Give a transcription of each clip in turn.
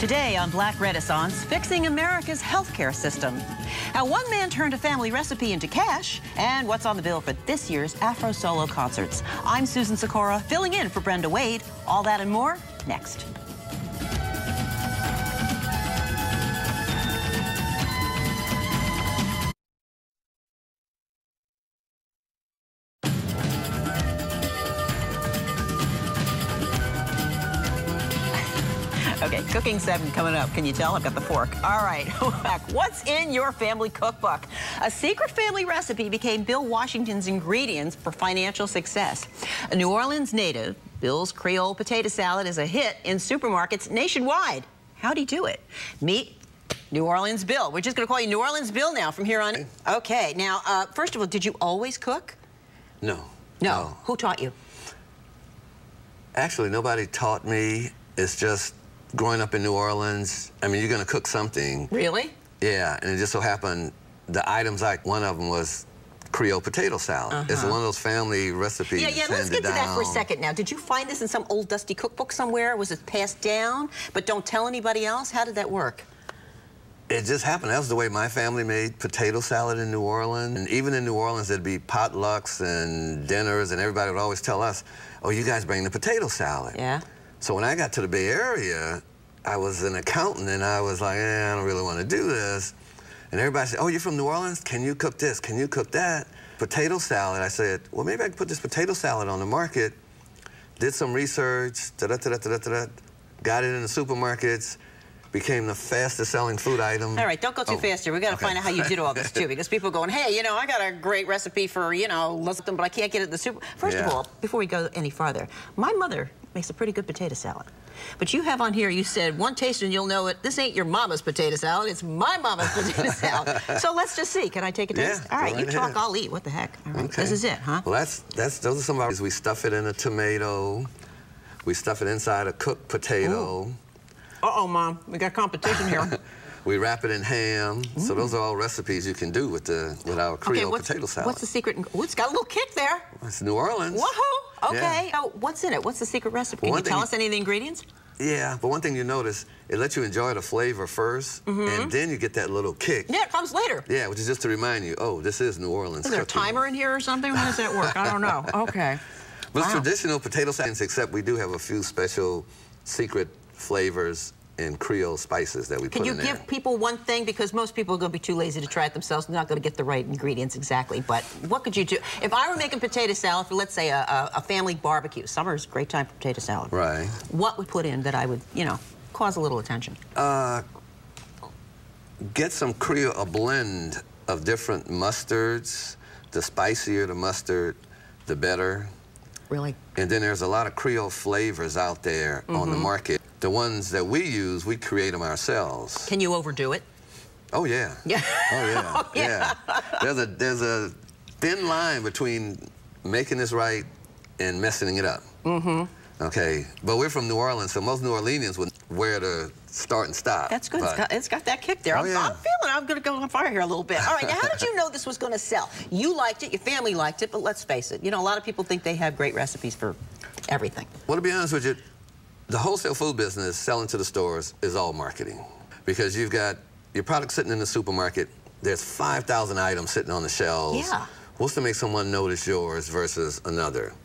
Today on Black Renaissance, fixing America's healthcare system. How one man turned a family recipe into cash, and what's on the bill for this year's Afro Solo concerts. I'm Susan Sikora, filling in for Brenda Wade. All that and more, next. Okay, cooking 7 coming up. Can you tell? I've got the fork. All right, what's in your family cookbook? A secret family recipe became Bill Washington's ingredients for financial success. A New Orleans native, Bill's Creole Potato Salad is a hit in supermarkets nationwide. How'd he do it? Meet New Orleans Bill. We're just going to call you New Orleans Bill now from here on. Okay, now, first of all, did you always cook? No. No. Who taught you? Actually, nobody taught me. It's just growing up in New Orleans, I mean, you're going to cook something. Really? Yeah, and it just so happened the items, like one of them was Creole Potato Salad. It's one of those family recipes. Yeah, let's get to that for a second now. Did you find this in some old dusty cookbook somewhere? Was it passed down, but don't tell anybody else? How did that work? It just happened. That was the way my family made potato salad in New Orleans. And even in New Orleans, there'd be potlucks and dinners, and everybody would always tell us, oh, you guys bring the potato salad. Yeah. So when I got to the Bay Area, I was an accountant, and I was like, I don't really want to do this. And everybody said, oh, you're from New Orleans? Can you cook this? Can you cook that? Potato salad. I said, well, maybe I can put this potato salad on the market. Did some research, got it in the supermarkets, became the fastest selling food item. All right, don't go too fast here. We got to find out how you did all this too, because people are going, hey, you know, I got a great recipe for, you know, but I can't get it in the super. First of all, before we go any farther, my mother makes a pretty good potato salad. But you have on here, you said, one taste and you'll know it. This ain't your mama's potato salad. It's my mama's potato salad. So let's just see. Can I take a taste? Yeah, all right, you talk, I'll eat. What the heck? All right, okay. This is it, huh? Well, those are some of our. We stuff it in a tomato. We stuff it inside a cooked potato. Ooh. Uh-oh, Mom. We got competition here. We wrap it in ham. So those are all recipes you can do with our Creole potato salad. What's the secret? Oh, it's got a little kick there. It's New Orleans. Woohoo! Okay. Yeah. Oh, what's in it? What's the secret recipe? Can you tell us any of the ingredients? Yeah, but one thing you notice, it lets you enjoy the flavor first, and then you get that little kick. Yeah, it comes later. Yeah, which is just to remind you, oh, this is New Orleans. Is there a timer in here or something? How does that work? I don't know. Okay. But it's traditional potato salad, except we do have a few special secret flavors and Creole spices that we put in there. Can you give people one thing? Because most people are going to be too lazy to try it themselves. They're not going to get the right ingredients exactly. But what could you do? If I were making potato salad for, let's say, a family barbecue. Summer is a great time for potato salad. Right. What would put in that I would, you know, cause a little attention? Get some Creole, a blend of different mustards. The spicier the mustard, the better. Really? And then there's a lot of Creole flavors out there on the market. The ones that we use, we create them ourselves. Can you overdo it? Oh, yeah. Yeah. Oh, yeah. Oh, yeah. There's a thin line between making this right and messing it up. Okay, but we're from New Orleans, so most New Orleanians would where to start and stop. That's good. It's got that kick there. I'm feeling I'm going to go on fire here a little bit. All right, now how did you know this was going to sell? You liked it, your family liked it, but let's face it, you know, a lot of people think they have great recipes for everything. Well, to be honest with you, the wholesale food business, selling to the stores, is all marketing. Because you've got your product sitting in the supermarket, there's 5,000 items sitting on the shelves. Yeah. What's to make someone notice yours versus another?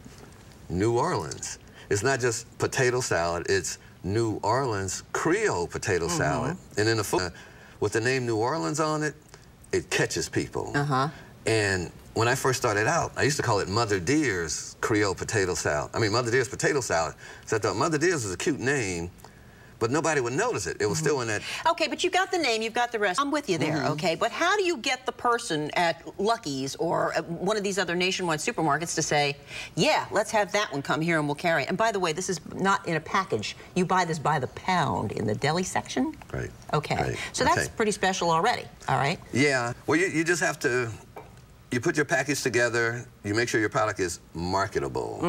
New Orleans. It's not just potato salad, it's New Orleans Creole potato salad. And in the food, with the name New Orleans on it, it catches people. And when I first started out, I used to call it Mother Dear's Creole potato salad. I mean, Mother Dear's potato salad. So I thought Mother Dear's was a cute name, but nobody would notice it. It was still in that. Okay, but you got the name, you've got the rest. I'm with you there, okay? But how do you get the person at Lucky's or at one of these other nationwide supermarkets to say, yeah, let's have that one come here and we'll carry it? And by the way, this is not in a package. You buy this by the pound in the deli section? Right. Okay. Right. So that's pretty special already, all right? Yeah. Well, you just have to. You put your package together, you make sure your product is marketable.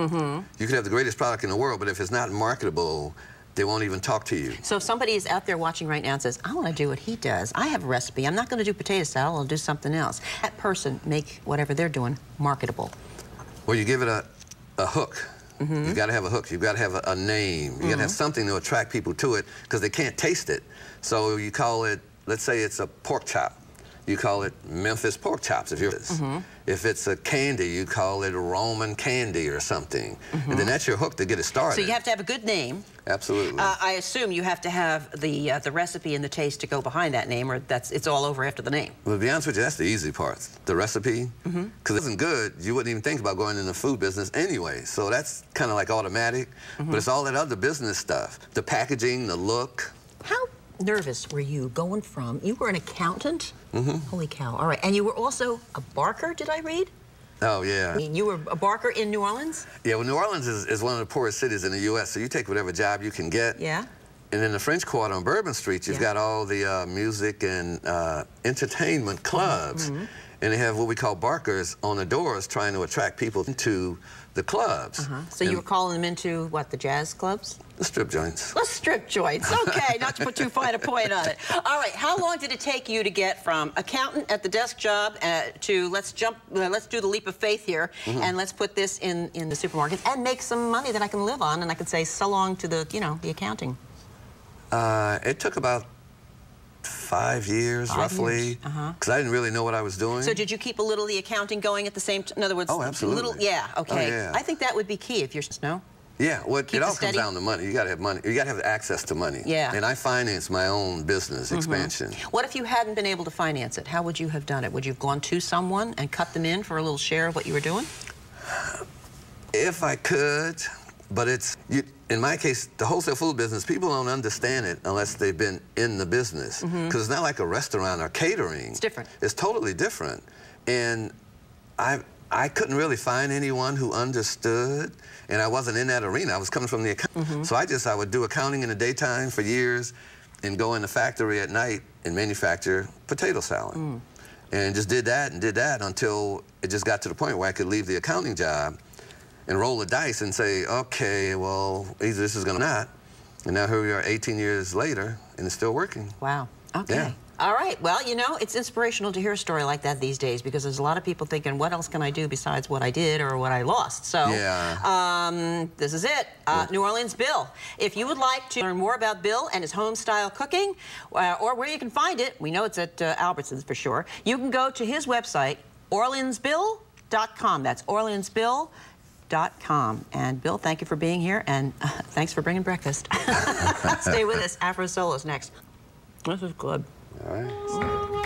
You could have the greatest product in the world, but if it's not marketable, they won't even talk to you. So if somebody is out there watching right now and says, I want to do what he does, I have a recipe, I'm not going to do potato salad, I'll do something else. That person make whatever they're doing marketable. Well, you give it a hook. You've got to have a hook. You've got to have a name. You got to have something to attract people to it because they can't taste it. So you call it, let's say it's a pork chop. You call it Memphis pork chops if you're If it's a candy, you call it Roman candy or something. And then that's your hook to get it started. So you have to have a good name. Absolutely. I assume you have to have the recipe and the taste to go behind that name, or it's all over after the name. Well, to be honest with you, that's the easy part. The recipe. Because if it isn't good, you wouldn't even think about going in the food business anyway. So that's kind of like automatic. But it's all that other business stuff. The packaging, the look. How nervous were you going from, you were an accountant? Holy cow. All right. And you were also a barker, did I read? Oh, yeah. You were a barker in New Orleans? Yeah, well, New Orleans is one of the poorest cities in the U.S., so you take whatever job you can get. Yeah. And in the French Quarter on Bourbon Street, you've got all the music and entertainment clubs. And they have what we call barkers on the doors trying to attract people into the clubs. So you were calling them into, what, the jazz clubs? The strip joints. The strip joints. Okay, not to put too fine a point on it. All right, how long did it take you to get from accountant at the desk job to let's do the leap of faith here, and let's put this in the supermarket and make some money that I can live on, and I can say so long to the, the accounting? It took about 5 years, roughly, because I didn't really know what I was doing. So did you keep a little of the accounting going at the same time? In other words, oh, absolutely. Okay. Oh, yeah. I think that would be key if you're, no? Yeah, well, it all comes down to money. You got to have money. You got to have access to money. Yeah. And I finance my own business expansion. What if you hadn't been able to finance it? How would you have done it? Would you have gone to someone and cut them in for a little share of what you were doing? If I could, but in my case, the wholesale food business, people don't understand it unless they've been in the business. Because it's not like a restaurant or catering. It's different. It's totally different. And I couldn't really find anyone who understood, and I wasn't in that arena. I was coming from the account. So I would do accounting in the daytime for years and go in the factory at night and manufacture potato salad. And just did that until it just got to the point where I could leave the accounting job and roll the dice and say, okay, well, either this is going to not. And now here we are 18 years later, and it's still working. Wow. Okay. Yeah. All right. Well, it's inspirational to hear a story like that these days, because there's a lot of people thinking, what else can I do besides what I did or what I lost? So this is it. New Orleans Bill. If you would like to learn more about Bill and his home-style cooking, or where you can find it, we know it's at Albertsons for sure, you can go to his website, orleansbill.com. That's orleansbill.com. And Bill, thank you for being here, and thanks for bringing breakfast. Stay with us. Afro Solo's next. This is good. All right.